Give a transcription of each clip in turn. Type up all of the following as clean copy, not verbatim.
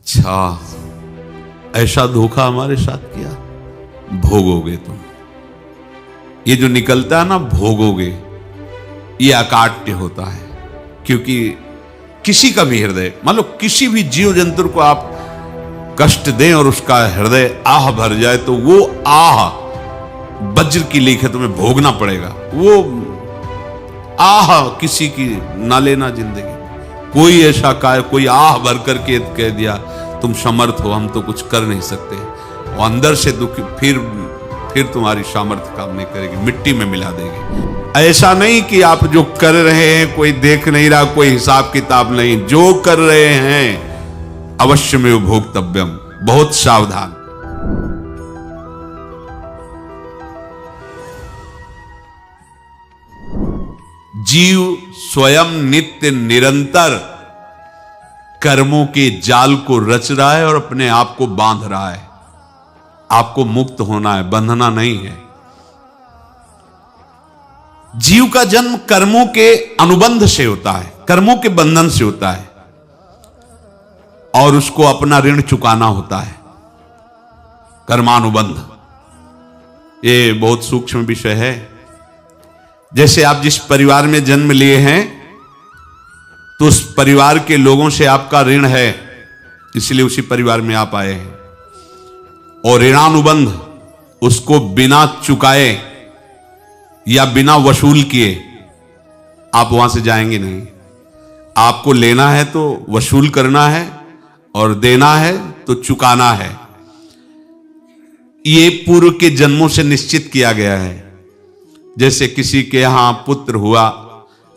अच्छा, ऐसा धोखा हमारे साथ किया, भोगोगे तुम। ये जो निकलता है ना भोगोगे, ये अकाट्य होता है। क्योंकि किसी का भी हृदय, मान लो किसी भी जीव जंतु को आप कष्ट दें और उसका हृदय आह भर जाए, तो वो आह वज्र की लीक है, तुम्हें भोगना पड़ेगा। वो आह किसी की ना लेना जिंदगी। कोई ऐसा कोई आह भर करके कह दिया तुम समर्थ हो, हम तो कुछ कर नहीं सकते, और अंदर से दुखी, फिर तुम्हारी सामर्थ्य काम नहीं करेगी, मिट्टी में मिला देगी। ऐसा नहीं कि आप जो कर रहे हैं कोई देख नहीं रहा, कोई हिसाब किताब नहीं, जो कर रहे हैं अवश्य में भोक्तव्यम, बहुत सावधान। जीव स्वयं नित्य निरंतर कर्मों के जाल को रच रहा है और अपने आप को बांध रहा है। आपको मुक्त होना है, बंधना नहीं है। जीव का जन्म कर्मों के अनुबंध से होता है, कर्मों के बंधन से होता है, और उसको अपना ऋण चुकाना होता है। कर्मानुबंध ये बहुत सूक्ष्म विषय है। जैसे आप जिस परिवार में जन्म लिए हैं, तो उस परिवार के लोगों से आपका ऋण है, इसलिए उसी परिवार में आप आए हैं। और ऋणानुबंध, उसको बिना चुकाए या बिना वसूल किए आप वहां से जाएंगे नहीं। आपको लेना है तो वसूल करना है, और देना है तो चुकाना है। ये पूर्व के जन्मों से निश्चित किया गया है। जैसे किसी के यहां पुत्र हुआ,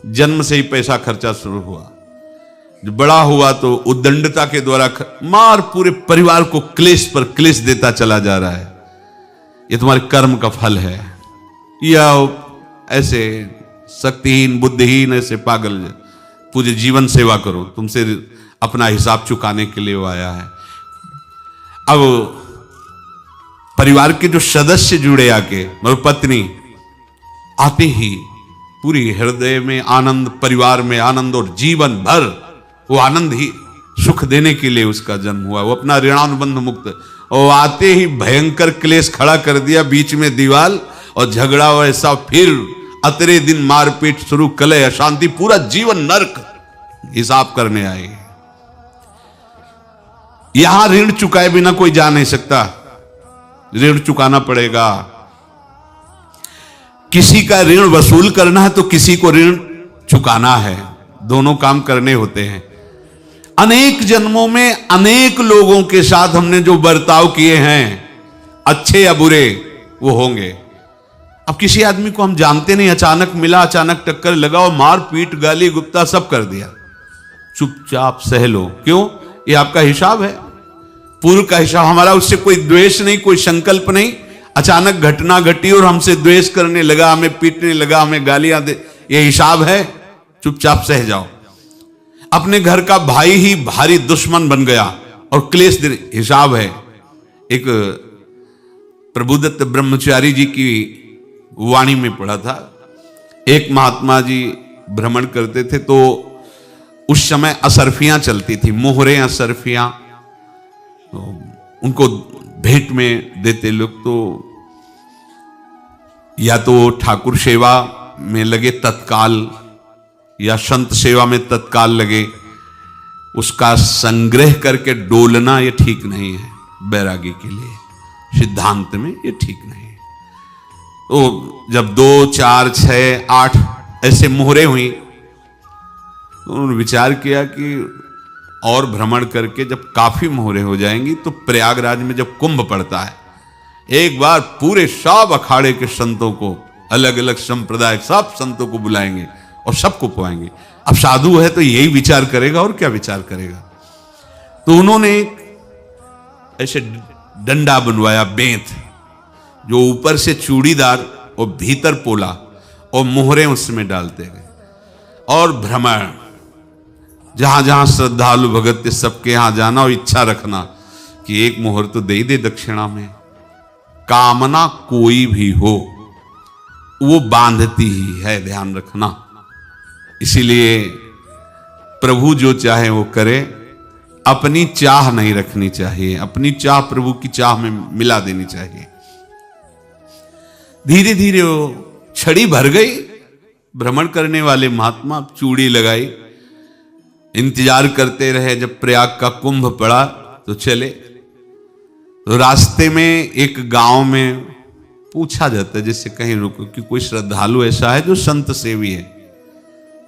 जन्म से ही पैसा खर्चा शुरू हुआ, जो बड़ा हुआ तो उद्दंडता के द्वारा मार पूरे परिवार को क्लेश पर क्लेश देता चला जा रहा है। ये तुम्हारे कर्म का फल है। या ऐसे शक्तिहीन बुद्धिहीन ऐसे पागल पूरे जीवन सेवा करो, तुमसे अपना हिसाब चुकाने के लिए वो आया है। अब परिवार के जो सदस्य जुड़े आके, मतलब पत्नी आते ही पूरी हृदय में आनंद, परिवार में आनंद, और जीवन भर वो आनंद ही सुख देने के लिए उसका जन्म हुआ। वो अपना ऋणानुबंध मुक्त, और आते ही भयंकर क्लेश खड़ा कर दिया, बीच में दीवाल और झगड़ा वैसा, फिर अतरे दिन मारपीट शुरू, कलह अशांति, पूरा जीवन नरक हिसाब करने आए। यहां ऋण चुकाए बिना कोई जा नहीं सकता, ऋण चुकाना पड़ेगा। किसी का ऋण वसूल करना है तो किसी को ऋण चुकाना है, दोनों काम करने होते हैं। अनेक जन्मों में अनेक लोगों के साथ हमने जो बर्ताव किए हैं, अच्छे या बुरे, वो होंगे। अब किसी आदमी को हम जानते नहीं, अचानक मिला, अचानक टक्कर लगा और मार पीट गाली गुप्ता सब कर दिया, चुपचाप सह लो। क्यों? ये आपका हिसाब है, पूर्व का हिसाब। हमारा उससे कोई द्वेष नहीं, कोई संकल्प नहीं। अचानक घटना घटी और हमसे द्वेष करने लगा, हमें पीटने लगा, हमें गालियां दे, ये हिसाब है, चुपचाप सह जाओ। अपने घर का भाई ही भारी दुश्मन बन गया और क्लेश दे, हिसाब है। एक प्रभुदत्त ब्रह्मचारी जी की वाणी में पढ़ा था, एक महात्मा जी भ्रमण करते थे, तो उस समय असरफियां चलती थी, मोहरे असरफियां, तो उनको भेंट में देते लोग। तो या तो ठाकुर सेवा में लगे तत्काल, या संत सेवा में तत्काल लगे, उसका संग्रह करके डोलना ये ठीक नहीं है। बैरागी के लिए सिद्धांत में ये ठीक नहीं है। तो जब 2, 4, 6, 8 ऐसे मोहरे हुई, तो उन्होंने विचार किया कि और भ्रमण करके जब काफी मोहरे हो जाएंगी तो प्रयागराज में जब कुंभ पड़ता है, एक बार पूरे सब अखाड़े के संतों को, अलग अलग संप्रदाय सब संतों को बुलाएंगे और सबको पुआएंगे। अब साधु है तो यही विचार करेगा, और क्या विचार करेगा। तो उन्होंने ऐसे डंडा बनवाया, बेंत, जो ऊपर से चूड़ीदार और भीतर पोला, और मोहरे उसमें डालते गए। और भ्रमण, जहां जहां श्रद्धालु भगत थे सबके यहां जाना और इच्छा रखना कि एक मोहर तो दे दे दक्षिणा में। कामना कोई भी हो वो बांधती ही है, ध्यान रखना। इसीलिए प्रभु जो चाहे वो करे, अपनी चाह नहीं रखनी चाहिए, अपनी चाह प्रभु की चाह में मिला देनी चाहिए। धीरे धीरे वो छड़ी भर गई। भ्रमण करने वाले महात्मा चूड़ी लगाई, इंतजार करते रहे। जब प्रयाग का कुंभ पड़ा तो चले। तो रास्ते में एक गांव में पूछा जाता है, जैसे कहीं रुको कि कोई श्रद्धालु ऐसा है जो संत सेवी है।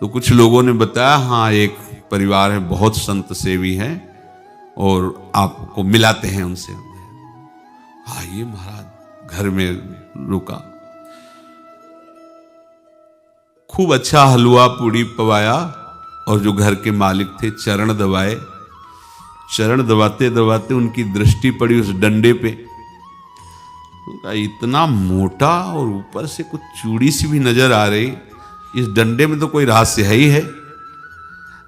तो कुछ लोगों ने बताया, हाँ एक परिवार है बहुत संत सेवी है और आपको मिलाते हैं उनसे। आइए महाराज, घर में रुका। खूब अच्छा हलवा पूड़ी पवाया और जो घर के मालिक थे चरण दबाए। चरण दबाते दबाते उनकी दृष्टि पड़ी उस डंडे पे। इतना मोटा और ऊपर से कुछ चूड़ी सी भी नजर आ रही, इस डंडे में तो कोई रहस्य है ही है।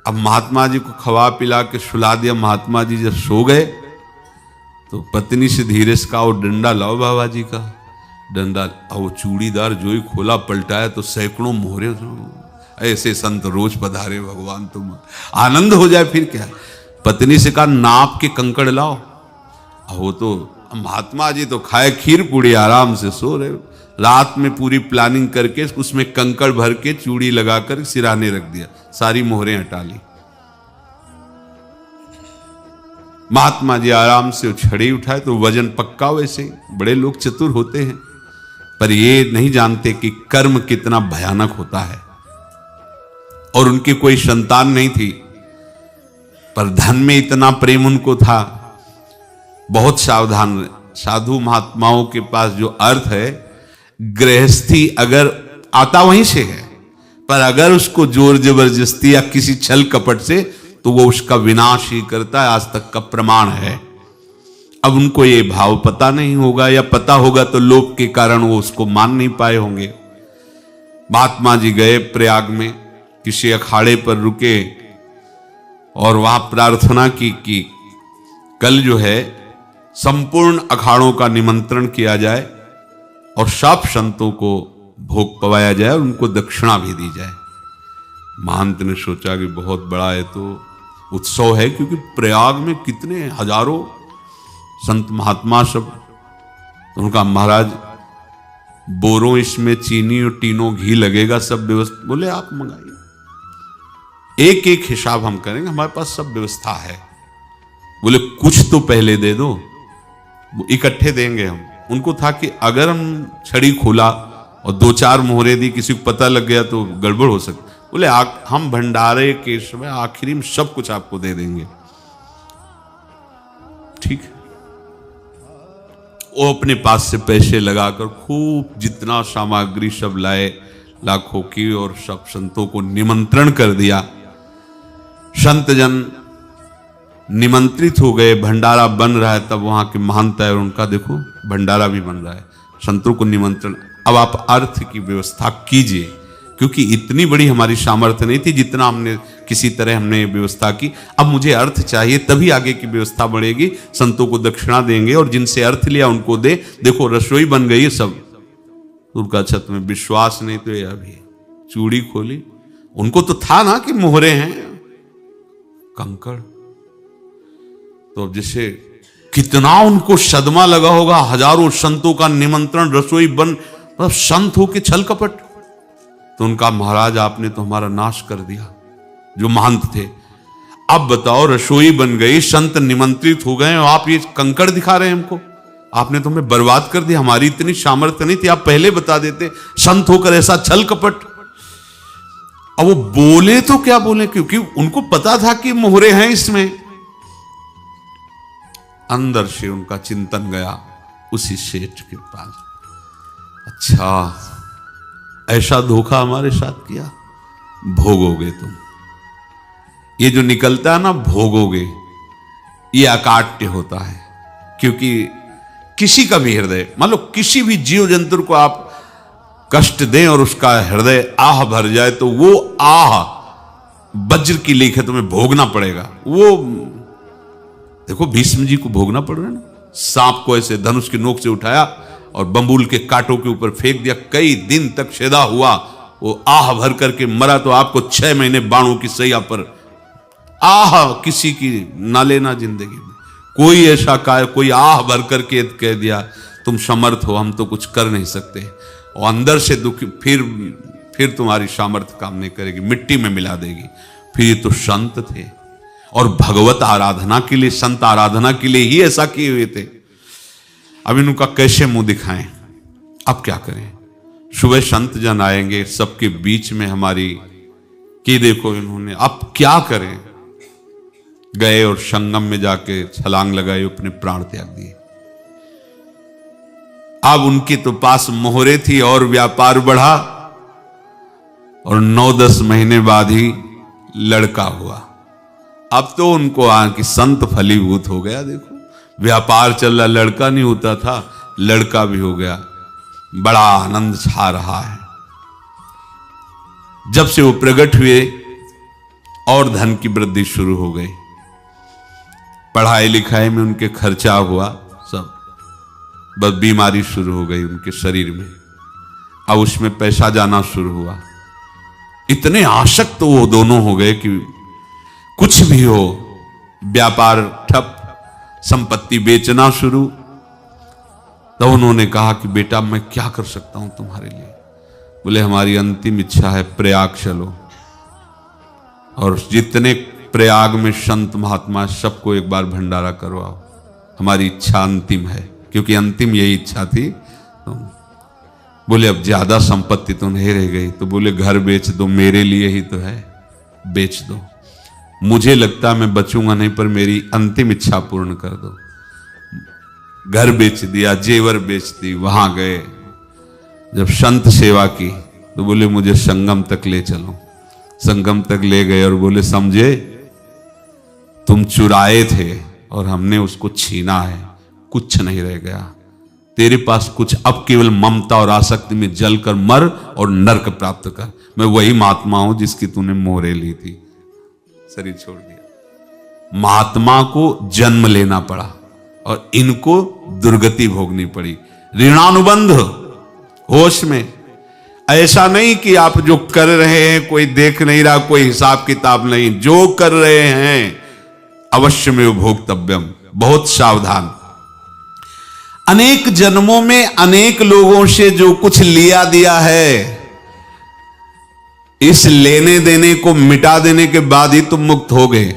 अब महात्मा जी को खवा पिला के सुला दिया। महात्मा जी जब सो गए तो पत्नी से धीरे से कहा, वो डंडा लाओ बाबा जी का डंडा। वो चूड़ीदार जो ही खोला पलटाया तो सैकड़ों मोहरे। ऐसे संत रोज पधारे भगवान, तुम आनंद हो जाए फिर क्या। पत्नी से कहा, नाप के कंकड़ लाओ। वो तो महात्मा जी तो खाए खीर पूड़ी, आराम से सो रहे। रात में पूरी प्लानिंग करके उसमें कंकड़ भर के चूड़ी लगाकर सिराने रख दिया, सारी मोहरें हटा ली। महात्मा जी आराम से छड़ी उठाए तो वजन पक्का। वैसे बड़े लोग चतुर होते हैं, पर ये नहीं जानते कि कर्म कितना भयानक होता है। और उनकी कोई संतान नहीं थी, पर धन में इतना प्रेम उनको था। बहुत सावधान। साधु महात्माओं के पास जो अर्थ है, गृहस्थी अगर आता वहीं से है, पर अगर उसको जोर जबरदस्ती या किसी छल कपट से, तो वो उसका विनाश ही करता है। आज तक का प्रमाण है। अब उनको ये भाव पता नहीं होगा, या पता होगा तो लोभ के कारण वो उसको मान नहीं पाए होंगे। महात्मा जी गए प्रयाग में, किसी अखाड़े पर रुके और वहां प्रार्थना की कि कल जो है संपूर्ण अखाड़ों का निमंत्रण किया जाए और सब संतों को भोग पवाया जाए और उनको दक्षिणा भी दी जाए। महंत ने सोचा कि बहुत बड़ा है तो उत्सव है, क्योंकि प्रयाग में कितने हजारों संत महात्मा सब। तो उनका महाराज बोरों इसमें चीनी और टीनों घी लगेगा, सब व्यवस्था। बोले आप मंगाइए, एक एक हिसाब हम करेंगे, हमारे पास सब व्यवस्था है। बोले कुछ तो पहले दे दो, इकट्ठे देंगे हम। उनको था कि अगर हम छड़ी खोला और दो चार मोहरे दी, किसी को पता लग गया तो गड़बड़ हो सकती। बोले हम भंडारे के समय आखिरी में सब कुछ आपको दे देंगे। ठीक है। वो अपने पास से पैसे लगाकर खूब जितना सामग्री सब लाए, लाखों की, और सब संतों को निमंत्रण कर दिया। संत जन निमंत्रित हो गए। भंडारा बन रहा है, तब वहां के महंत है और उनका देखो भंडारा भी बन रहा है, संतों को निमंत्रण। अब आप अर्थ की व्यवस्था कीजिए, क्योंकि इतनी बड़ी हमारी सामर्थ्य नहीं थी जितना हमने किसी तरह हमने व्यवस्था की। अब मुझे अर्थ चाहिए, तभी आगे की व्यवस्था बढ़ेगी। संतों को दक्षिणा देंगे और जिनसे अर्थ लिया उनको दे। देखो रसोई बन गई है सब। उनका छत में विश्वास नहीं तो ये अभी चूड़ी खोली। उनको तो था ना कि मोहरे हैं, कंकड़। तो जैसे कितना उनको सदमा लगा होगा। हजारों संतों का निमंत्रण, रसोई बन, मतलब संत हो के छल कपट। तो उनका महाराज आपने तो हमारा नाश कर दिया, जो महंत थे। अब बताओ रसोई बन गई, संत निमंत्रित हो गए और आप ये कंकड़ दिखा रहे हैं हमको। आपने तो हमें बर्बाद कर दिया। हमारी इतनी सामर्थ्य नहीं थी, आप पहले बता देते। संत होकर ऐसा छल कपट। अब वो बोले तो क्या बोले, क्योंकि उनको पता था कि मोहरे हैं इसमें। अंदर से उनका चिंतन गया उसी सेठ के पास, अच्छा ऐसा धोखा हमारे साथ किया, भोगोगे तुम। ये जो निकलता है ना भोगोगे, ये अकाट्य होता है। क्योंकि किसी का भी हृदय, मान लो किसी भी जीव जंतु को आप कष्ट दें और उसका हृदय आह भर जाए, तो वो आह वज्र की लेख है, तुम्हें भोगना पड़ेगा। वो देखो भीष्म जी को भोगना पड़ रहा है ना। सांप को ऐसे धनुष की नोक से उठाया और बंबूल के कांटों के ऊपर फेंक दिया, कई दिन तक शेदा हुआ, वो आह भर करके मरा। तो आपको 6 महीने बाणों की सैया पर आह किसी की ना लेना जिंदगी में। कोई ऐसा कोई आह भर करके कह दिया तुम समर्थ हो, हम तो कुछ कर नहीं सकते, और अंदर से दुखी, फिर तुम्हारी सामर्थ्य काम नहीं करेगी, मिट्टी में मिला देगी। फिर ये तो संत थे और भगवत आराधना के लिए, संत आराधना के लिए ही ऐसा किए हुए थे। अब इनका कैसे मुंह दिखाएं? अब क्या करें? सुबह संत जन आएंगे, सबके बीच में हमारी कि देखो इन्होंने, अब क्या करें? गए और संगम में जाके छलांग लगाई, अपने प्राण त्याग दिए। अब उनके तो पास मोहरे थी और व्यापार बढ़ा, और 9-10 महीने बाद ही लड़का हुआ। अब तो उनको कि संत फलीभूत हो गया। देखो व्यापार चल रहा, लड़का नहीं होता था, लड़का भी हो गया, बड़ा आनंद छा रहा है। जब से वो प्रकट हुए और धन की वृद्धि शुरू हो गई, पढ़ाई लिखाई में उनके खर्चा हुआ सब, बस बीमारी शुरू हो गई उनके शरीर में। अब उसमें पैसा जाना शुरू हुआ। इतने आसक्त तो वो दोनों हो गए कि कुछ भी हो, व्यापार ठप, संपत्ति बेचना शुरू। तो उन्होंने कहा कि बेटा मैं क्या कर सकता हूं तुम्हारे लिए? बोले हमारी अंतिम इच्छा है प्रयाग चलो, और जितने प्रयाग में संत महात्मा सबको एक बार भंडारा करवाओ, हमारी इच्छा अंतिम है, क्योंकि अंतिम यही इच्छा थी। तो बोले अब ज्यादा संपत्ति तो नहीं रह गई, तो बोले घर बेच दो, मेरे लिए ही तो है, बेच दो। मुझे लगता मैं बचूंगा नहीं, पर मेरी अंतिम इच्छा पूर्ण कर दो। घर बेच दिया, जेवर बेच दी। वहां गए, जब संत सेवा की तो बोले मुझे संगम तक ले चलो। संगम तक ले गए और बोले समझे तुम चुराए थे और हमने उसको छीना है, कुछ नहीं रह गया तेरे पास कुछ, अब केवल ममता और आसक्ति में जलकर मर और नरक प्राप्त कर। मैं वही महात्मा हूं जिसकी तूने मोहरे ली थी, शरीर छोड़ दिया। महात्मा को जन्म लेना पड़ा और इनको दुर्गति भोगनी पड़ी। ऋणानुबंध होश में, ऐसा नहीं कि आप जो कर रहे हैं कोई देख नहीं रहा, कोई हिसाब किताब नहीं, जो कर रहे हैं अवश्य में भोक्तव्यम, बहुत सावधान। अनेक जन्मों में अनेक लोगों से जो कुछ लिया दिया है, इस लेने देने को मिटा देने के बाद ही तुम मुक्त हो गए।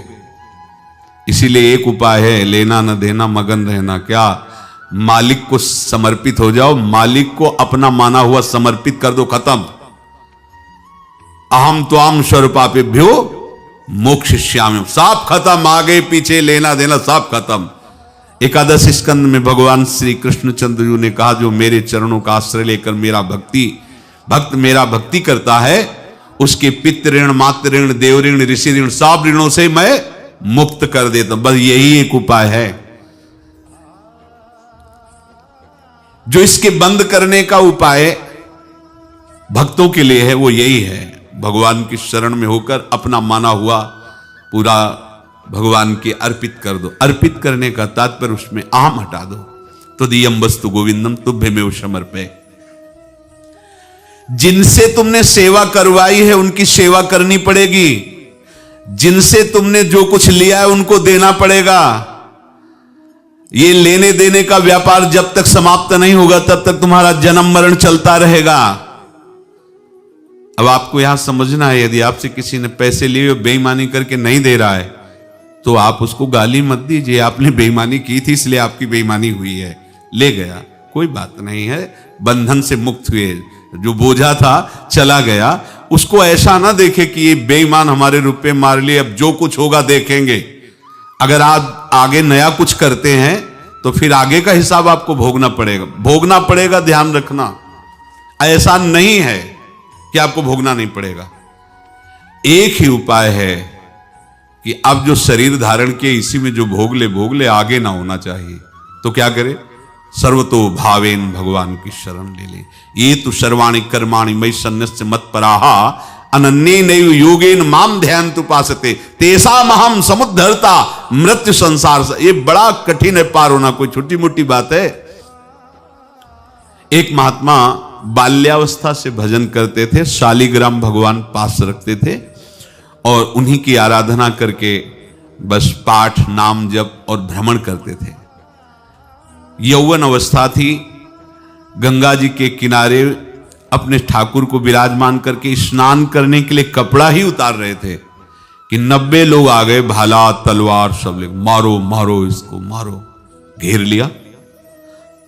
इसीलिए एक उपाय है, लेना न देना मगन रहना। क्या? मालिक को समर्पित हो जाओ, मालिक को अपना माना हुआ समर्पित कर दो, खत्म। अहम त्वाम स्वरूपापेभ्यो मोक्षयिष्यामि, सब खत्म। आगे पीछे लेना देना सब खत्म। एकादश स्कंद में भगवान श्री कृष्णचंद्र जी ने कहा जो मेरे चरणों का आश्रय लेकर भक्त मेरा भक्ति करता है, उसके पितृ ऋण, मातृ ऋण, देव ऋण, ऋषि ऋण, सब ऋणों से मैं मुक्त कर देता हूं। बस यही एक उपाय है जो इसके बंद करने का उपाय भक्तों के लिए है, वो यही है, भगवान की शरण में होकर अपना माना हुआ पूरा भगवान के अर्पित कर दो। अर्पित करने का तात्पर्य उसमें अहम हटा दो। तो दियम वस्तु गोविंदम तुभ्यमेव समर्पये। जिनसे तुमने सेवा करवाई है उनकी सेवा करनी पड़ेगी, जिनसे तुमने जो कुछ लिया है उनको देना पड़ेगा। ये लेने देने का व्यापार जब तक समाप्त नहीं होगा तब तक तुम्हारा जन्म मरण चलता रहेगा। अब आपको यहां समझना है, यदि आपसे किसी ने पैसे लिए और बेईमानी करके नहीं दे रहा है तो आप उसको गाली मत दीजिए, आपने बेईमानी की थी इसलिए आपकी बेईमानी हुई है, ले गया, कोई बात नहीं है, बंधन से मुक्त हुए, जो बोझा था चला गया। उसको ऐसा ना देखे कि ये बेईमान हमारे रुपए मार लिए, अब जो कुछ होगा देखेंगे। अगर आप आगे नया कुछ करते हैं तो फिर आगे का हिसाब आपको भोगना पड़ेगा, ध्यान रखना। ऐसा नहीं है कि आपको भोगना नहीं पड़ेगा। एक ही उपाय है कि अब जो शरीर धारण किए इसी में जो भोग ले, आगे ना होना चाहिए। तो क्या करे? सर्वतो भावेन भगवान की शरण ले ले। ये तो सर्वाणि कर्माणि मयि सन्न्यस्य मत्पराहा अनन्येनैव योगेन माम ध्यायन्तु उपासते तेषामहं समुद्धर्ता मृत्यु संसार से। ये बड़ा कठिन है पार होना, कोई छोटी मोटी बात है। एक महात्मा बाल्यावस्था से भजन करते थे, शालिग्राम भगवान पास रखते थे और उन्हीं की आराधना करके बस पाठ नाम जप और भ्रमण करते थे। यौवन अवस्था थी, गंगा जी के किनारे अपने ठाकुर को विराजमान करके स्नान करने के लिए कपड़ा ही उतार रहे थे कि 90 लोग आ गए, भाला तलवार सब ले, मारो मारो इसको मारो, घेर लिया।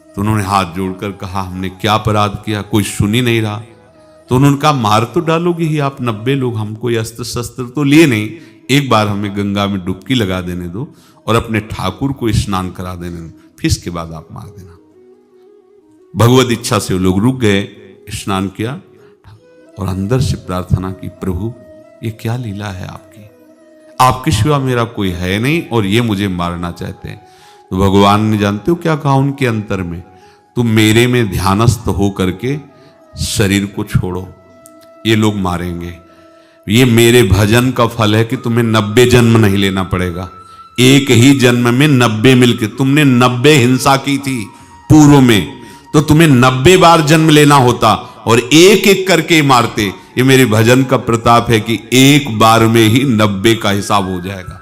तो उन्होंने हाथ जोड़कर कहा हमने क्या अपराध किया, कोई सुन ही नहीं रहा। तो उन्होंने कहा मार तो डालोगे ही आप 90 लोग, हम कोई अस्त्र शस्त्र तो लिए नहीं, एक बार हमें गंगा में डुबकी लगा देने दो और अपने ठाकुर को स्नान करा देने दो, फिर इसके बाद आप मार देना। भगवत इच्छा से वो लोग रुक गए, स्नान किया और अंदर से प्रार्थना की, प्रभु ये क्या लीला है आपकी, आपके सिवा मेरा कोई है नहीं और ये मुझे मारना चाहते हैं। तो भगवान ने जानते हो क्या कहा उनके अंतर में, तुम मेरे में ध्यानस्थ हो करके शरीर को छोड़ो, ये लोग मारेंगे, ये मेरे भजन का फल है कि तुम्हें 90 जन्म नहीं लेना पड़ेगा, एक ही जन्म में 90 मिलके, तुमने 90 हिंसा की थी पूर्व में, तो तुम्हें 90 बार जन्म लेना होता और एक एक करके मारते। ये मेरे भजन का प्रताप है कि एक बार में ही 90 का हिसाब हो जाएगा।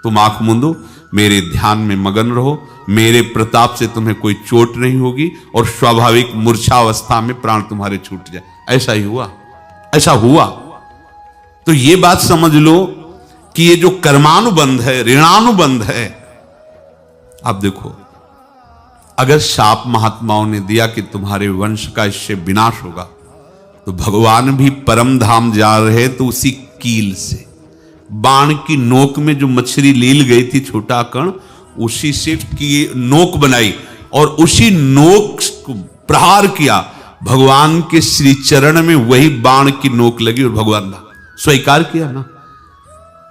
तुम आंख मूंदो, मेरे ध्यान में मगन रहो, मेरे प्रताप से तुम्हें कोई चोट नहीं होगी और स्वाभाविक मूर्छा अवस्था में प्राण तुम्हारे छूट जाए। ऐसा ही हुआ, ऐसा हुआ। तो ये बात समझ लो कि ये जो कर्मानुबंध है, ऋणानुबंध है। आप देखो, अगर शाप महात्माओं ने दिया कि तुम्हारे वंश का इससे विनाश होगा, तो भगवान भी परम धाम जा रहे तो उसी कील से, बाण की नोक में जो मछली लील गई थी छोटा कण, उसी से की नोक बनाई और उसी नोक को प्रहार किया, भगवान के श्री चरण में वही बाण की नोक लगी और भगवान ने स्वीकार किया ना।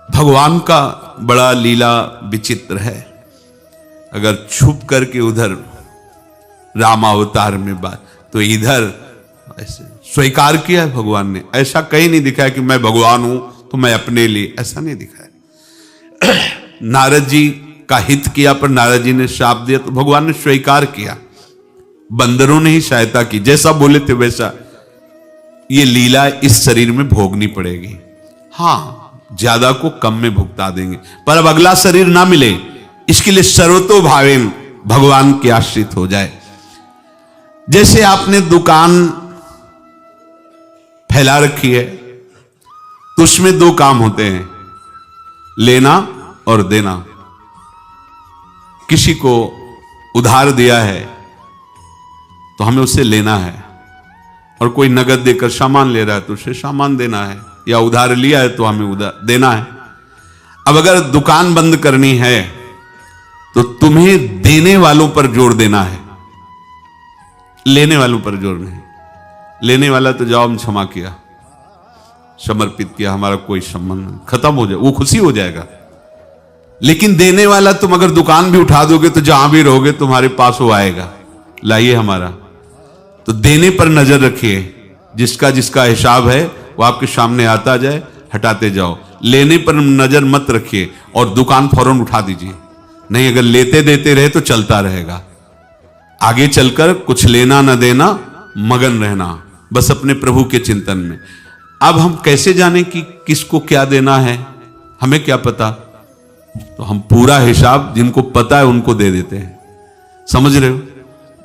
भगवान का बड़ा लीला विचित्र है। अगर छुप करके उधर रामावतार में बात, तो इधर ऐसे स्वीकार किया है भगवान ने। ऐसा कहीं नहीं दिखाया कि मैं भगवान हूं तो मैं अपने लिए, ऐसा नहीं दिखाया। नारद जी का हित किया पर नारद जी ने शाप दिया तो भगवान ने स्वीकार किया। बंदरों ने ही सहायता की, जैसा बोले थे वैसा। ये लीला इस शरीर में भोगनी पड़ेगी। हाँ, ज्यादा को कम में भुगता देंगे, पर अब अगला शरीर ना मिले इसके लिए सर्वतो भावेन भगवान के आश्रित हो जाए। जैसे आपने दुकान फैला रखी है तो उसमें दो काम होते हैं, लेना और देना। किसी को उधार दिया है तो हमें उसे लेना है, और कोई नगद देकर सामान ले रहा है तो उसे सामान देना है, या उधार लिया है तो हमें उधार देना है। अब अगर दुकान बंद करनी है तो तुम्हें देने वालों पर जोर देना है, लेने वालों पर जोर नहीं। लेने वाला तो जाओ हम क्षमा किया, समर्पित किया, हमारा कोई संबंध नहीं, खत्म हो जाए, वो खुशी हो जाएगा। लेकिन देने वाला तुम अगर दुकान भी उठा दोगे तो जहां भी रहोगे तुम्हारे पास वो आएगा, लाइए हमारा। तो देने पर नजर रखिए, जिसका जिसका हिसाब है वो आपके सामने आता जाए, हटाते जाओ। लेने पर नजर मत रखिए और दुकान फौरन उठा दीजिए, नहीं अगर लेते देते रहे तो चलता रहेगा। आगे चलकर कुछ लेना न देना, मगन रहना बस अपने प्रभु के चिंतन में। अब हम कैसे जाने कि किसको क्या देना है, हमें क्या पता? तो हम पूरा हिसाब जिनको पता है उनको दे देते हैं, समझ रहे हो?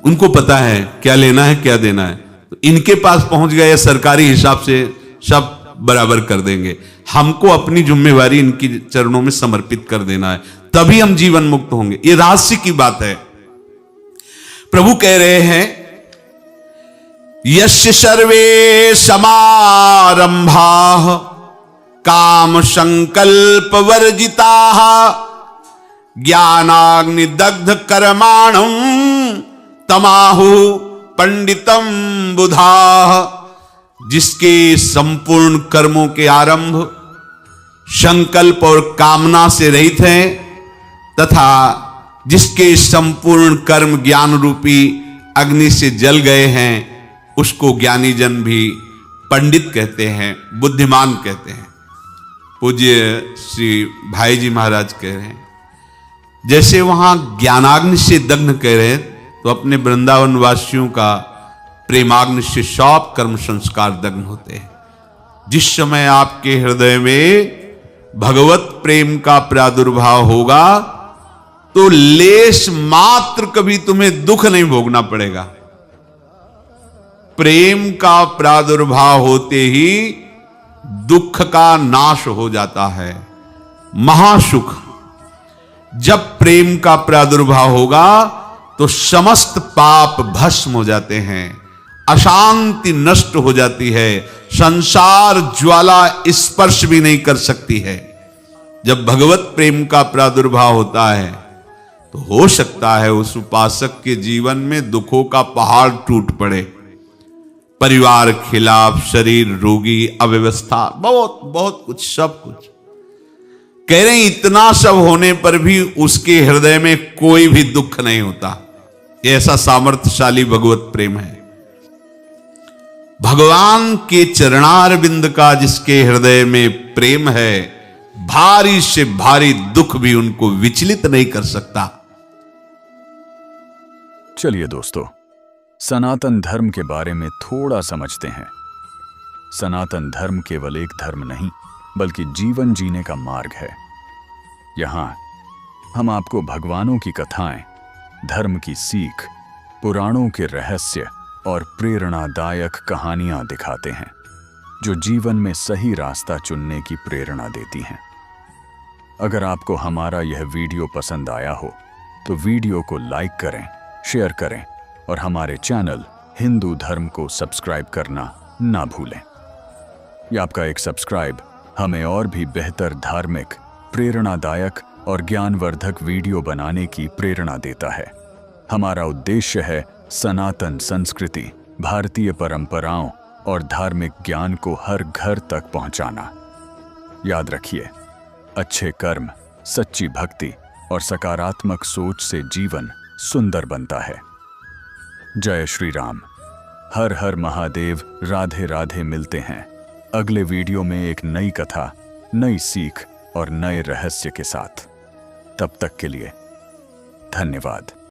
उनको पता है क्या लेना है क्या देना है, तो इनके पास पहुंच गए, सरकारी हिसाब से सब बराबर कर देंगे। हमको अपनी जिम्मेवारी इनकी चरणों में समर्पित कर देना है, तभी हम जीवन मुक्त होंगे। ये रहस्य की बात है। प्रभु कह रहे हैं, यस्य सर्वे समारंभाः काम संकल्प वर्जिताः ज्ञानाग्नि दग्ध कर्माणं तमाहु पंडितम बुधाः। जिसके संपूर्ण कर्मों के आरंभ संकल्प और कामना से रहित हैं, तथा जिसके संपूर्ण कर्म ज्ञान रूपी अग्नि से जल गए हैं, उसको ज्ञानी जन भी पंडित कहते हैं, बुद्धिमान कहते हैं। पूज्य श्री भाई जी महाराज कह रहे हैं, जैसे वहां ज्ञानाग्नि से दग्ध कह रहे हैं, तो अपने वृंदावन वासियों का प्रेमाग्नि से सब कर्म संस्कार दग्ध होते हैं। जिस समय आपके हृदय में भगवत प्रेम का प्रादुर्भाव होगा तो लेश मात्र कभी तुम्हें दुख नहीं भोगना पड़ेगा। प्रेम का प्रादुर्भाव होते ही दुख का नाश हो जाता है, महासुख। जब प्रेम का प्रादुर्भाव होगा तो समस्त पाप भस्म हो जाते हैं, अशांति नष्ट हो जाती है, संसार ज्वाला स्पर्श भी नहीं कर सकती है। जब भगवत प्रेम का प्रादुर्भाव होता है तो हो सकता है उस उपासक के जीवन में दुखों का पहाड़ टूट पड़े, परिवार खिलाफ, शरीर रोगी, अव्यवस्था, बहुत बहुत कुछ, सब कुछ। कह रहे हैं इतना सब होने पर भी उसके हृदय में कोई भी दुख नहीं होता। ऐसा सामर्थ्यशाली भगवत प्रेम है। भगवान के चरणारविंद का जिसके हृदय में प्रेम है, भारी से भारी दुख भी उनको विचलित नहीं कर सकता। चलिए दोस्तों, सनातन धर्म के बारे में थोड़ा समझते हैं। सनातन धर्म केवल एक धर्म नहीं, बल्कि जीवन जीने का मार्ग है। यहां हम आपको भगवानों की कथाएं, धर्म की सीख, पुराणों के रहस्य और प्रेरणादायक कहानियां दिखाते हैं, जो जीवन में सही रास्ता चुनने की प्रेरणा देती हैं। अगर आपको हमारा यह वीडियो पसंद आया हो तो वीडियो को लाइक करें, शेयर करें और हमारे चैनल हिंदू धर्म को सब्सक्राइब करना ना भूलें। यह आपका एक सब्सक्राइब हमें और भी बेहतर धार्मिक, प्रेरणादायक और ज्ञानवर्धक वीडियो बनाने की प्रेरणा देता है। हमारा उद्देश्य है सनातन संस्कृति, भारतीय परंपराओं और धार्मिक ज्ञान को हर घर तक पहुंचाना। याद रखिए, अच्छे कर्म, सच्ची भक्ति और सकारात्मक सोच से जीवन सुंदर बनता है। जय श्री राम। हर हर महादेव। राधे राधे। मिलते हैं अगले वीडियो में एक नई कथा, नई सीख और नए रहस्य के साथ। तब तक के लिए धन्यवाद।